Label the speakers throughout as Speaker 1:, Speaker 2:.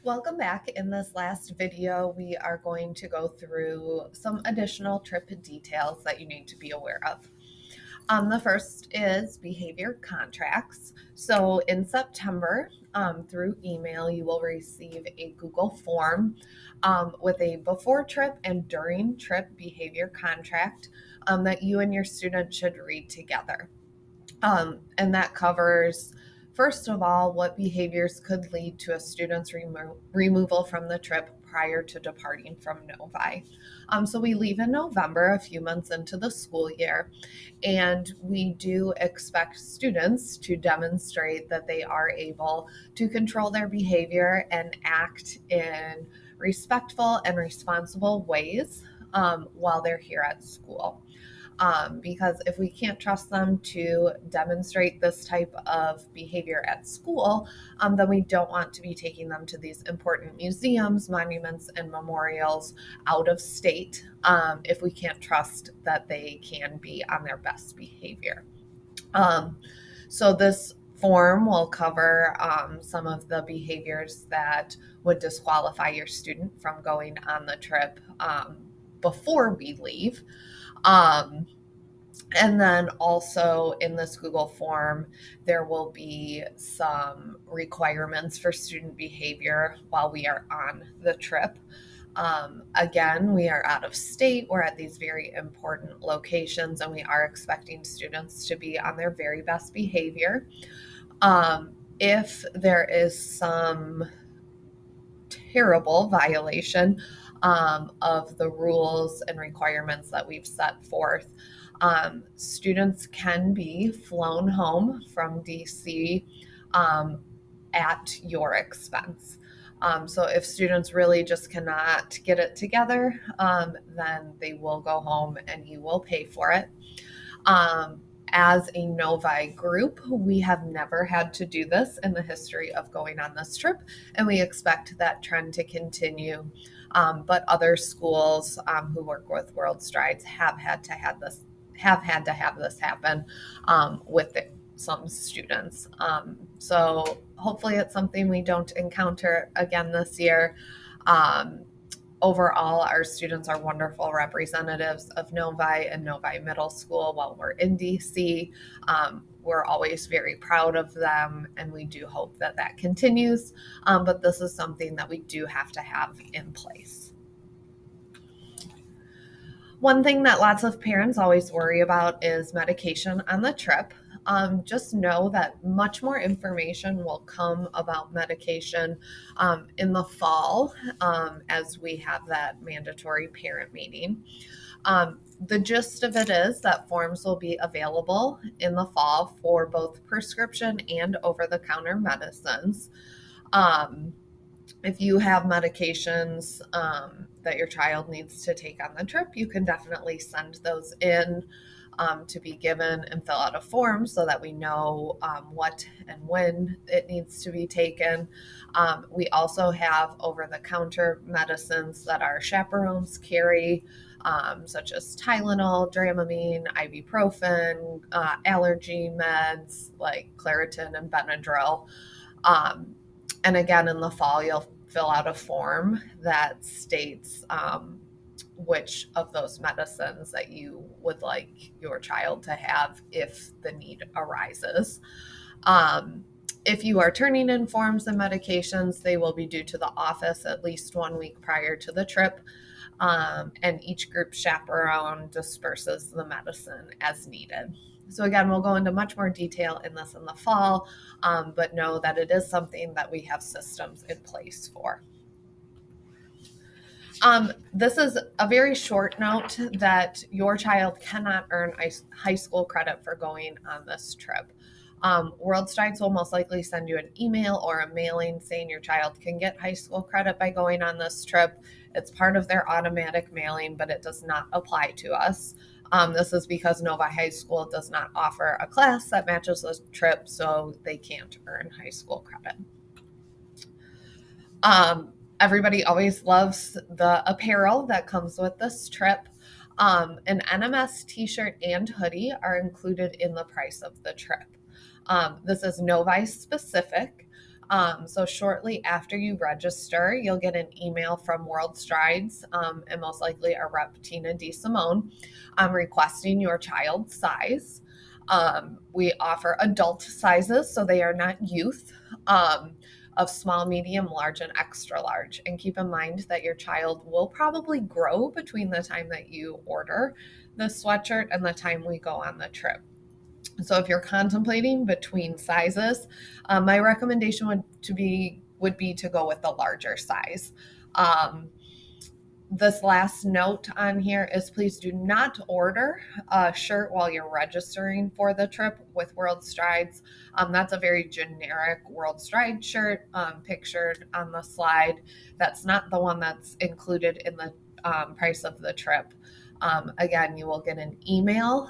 Speaker 1: Welcome back. In this last video, we are going to go through some additional trip details that you need to be aware of. The first is behavior contracts. So in September, through email, you will receive a Google form with a before trip and during trip behavior contract that you and your student should read together. And that covers, first of all, what behaviors could lead to a student's removal from the trip prior to departing from Novi. So we leave in November, a few months into the school year, and we do expect students to demonstrate that they are able to control their behavior and act in respectful and responsible ways while they're here at school. Because if we can't trust them to demonstrate this type of behavior at school, then we don't want to be taking them to these important museums, monuments, and memorials out of state if we can't trust that they can be on their best behavior. So this form will cover some of the behaviors that would disqualify your student from going on the trip before we leave. And then also in this Google form, there will be some requirements for student behavior while we are on the trip. Again, we are out of state. We're at these very important locations, and we are expecting students to be on their very best behavior. If there is some terrible violation of the rules and requirements that we've set forth, students can be flown home from DC at your expense. So if students really just cannot get it together, then they will go home and you will pay for it. As a Novi group, we have never had to do this in the history of going on this trip, and we expect that trend to continue. But other schools who work with World Strides have had to have this happen with some students. So hopefully it's something we don't encounter again this year. Overall, our students are wonderful representatives of Novi and Novi Middle School while we're in DC. We're always very proud of them, and we do hope that that continues. But this is something that we do have to have in place. One thing that lots of parents always worry about is medication on the trip. Just know that much more information will come about medication in the fall as we have that mandatory parent meeting. The gist of it is that forms will be available in the fall for both prescription and over-the-counter medicines. If you have medications that your child needs to take on the trip, you can definitely send those in to be given and fill out a form so that we know what and when it needs to be taken. We also have over-the-counter medicines that our chaperones carry, such as Tylenol, Dramamine, ibuprofen, allergy meds like Claritin and Benadryl. And again, in the fall, you'll fill out a form that states which of those medicines that you would like your child to have if the need arises. If you are turning in forms and medications, they will be due to the office at least 1 week prior to the trip. And each group chaperone disperses the medicine as needed. So again, we'll go into much more detail in this in the fall, but know that it is something that we have systems in place for. This is a very short note that your child cannot earn high school credit for going on this trip. World Strides will most likely send you an email or a mailing saying your child can get high school credit by going on this trip. It's part of their automatic mailing, but it does not apply to us. This is because Novi High School does not offer a class that matches the trip, so they can't earn high school credit. Everybody always loves the apparel that comes with this trip. An NMS t-shirt and hoodie are included in the price of the trip. This is Novi specific. So shortly after you register, you'll get an email from World Strides, and most likely our rep Tina DeSimone, requesting your child's size. We offer adult sizes, so they are not youth, of small, medium, large, and extra large. And keep in mind that your child will probably grow between the time that you order the sweatshirt and the time we go on the trip. So if you're contemplating between sizes, my recommendation would be to go with the larger size. This last note on here is please do not order a shirt while you're registering for the trip with World Strides. That's a very generic World Stride shirt pictured on the slide. That's not the one that's included in the price of the trip. Again, you will get an email,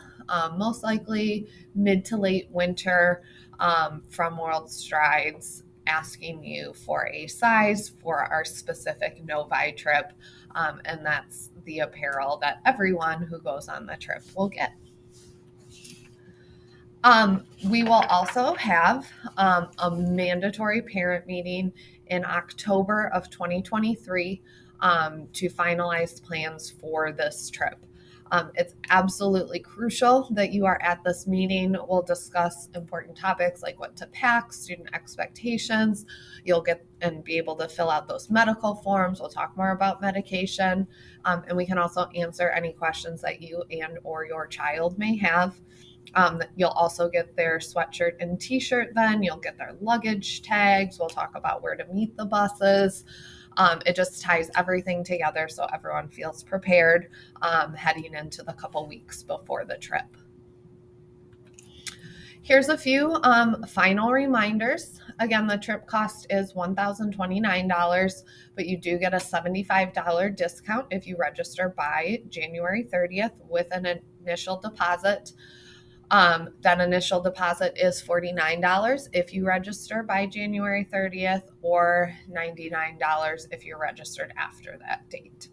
Speaker 1: most likely mid to late winter, from World Strides asking you for a size for our specific Novi trip. And that's the apparel that everyone who goes on the trip will get. We will also have a mandatory parent meeting in October of 2023 to finalize plans for this trip. It's absolutely crucial that you are at this meeting. We'll discuss important topics like what to pack, student expectations. You'll get and be able to fill out those medical forms. We'll talk more about medication, and we can also answer any questions that you and or your child may have. You'll also get their sweatshirt and t-shirt then. You'll get their luggage tags. We'll talk about where to meet the buses. It just ties everything together so everyone feels prepared heading into the couple weeks before the trip. Here's a few final reminders. Again, the trip cost is $1,029, but you do get a $75 discount if you register by January 30th with an initial deposit. That initial deposit is $49 if you register by January 30th or $99 if you're registered after that date.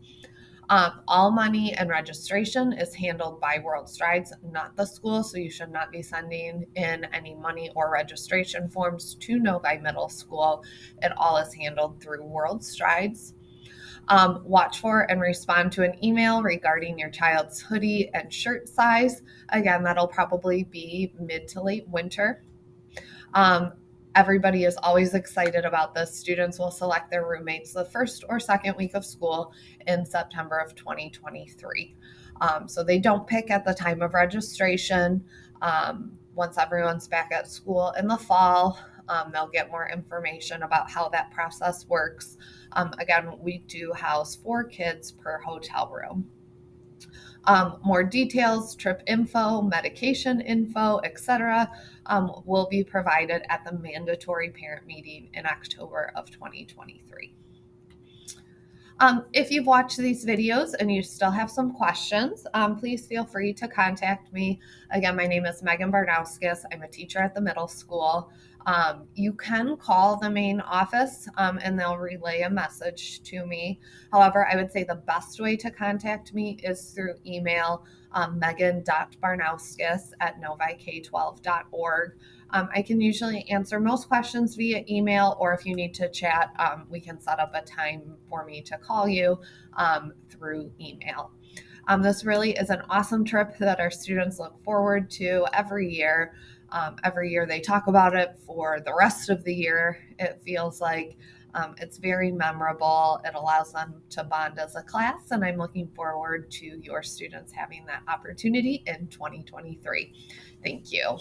Speaker 1: All money and registration is handled by World Strides, not the school, so you should not be sending in any money or registration forms to Novi Middle School. It all is handled through World Strides. Watch for and respond to an email regarding your child's hoodie and shirt size. Again, that'll probably be mid to late winter. Everybody is always excited about this. Students will select their roommates the first or second week of school in September of 2023. So they don't pick at the time of registration. Once everyone's back at school in the fall, they'll get more information about how that process works. Again, we do house 4 kids per hotel room. More details, trip info, medication info, etc., will be provided at the mandatory parent meeting in October of 2023. If you've watched these videos and you still have some questions, please feel free to contact me. Again, my name is Megan Barnowskis. I'm a teacher at the middle school. You can call the main office and they'll relay a message to me. However, I would say the best way to contact me is through email, megan.barnowskis@novik12.org. I can usually answer most questions via email, or if you need to chat, we can set up a time for me to call you through email. This really is an awesome trip that our students look forward to every year. Every year they talk about it for the rest of the year. It feels like it's very memorable. It allows them to bond as a class, and I'm looking forward to your students having that opportunity in 2023. Thank you.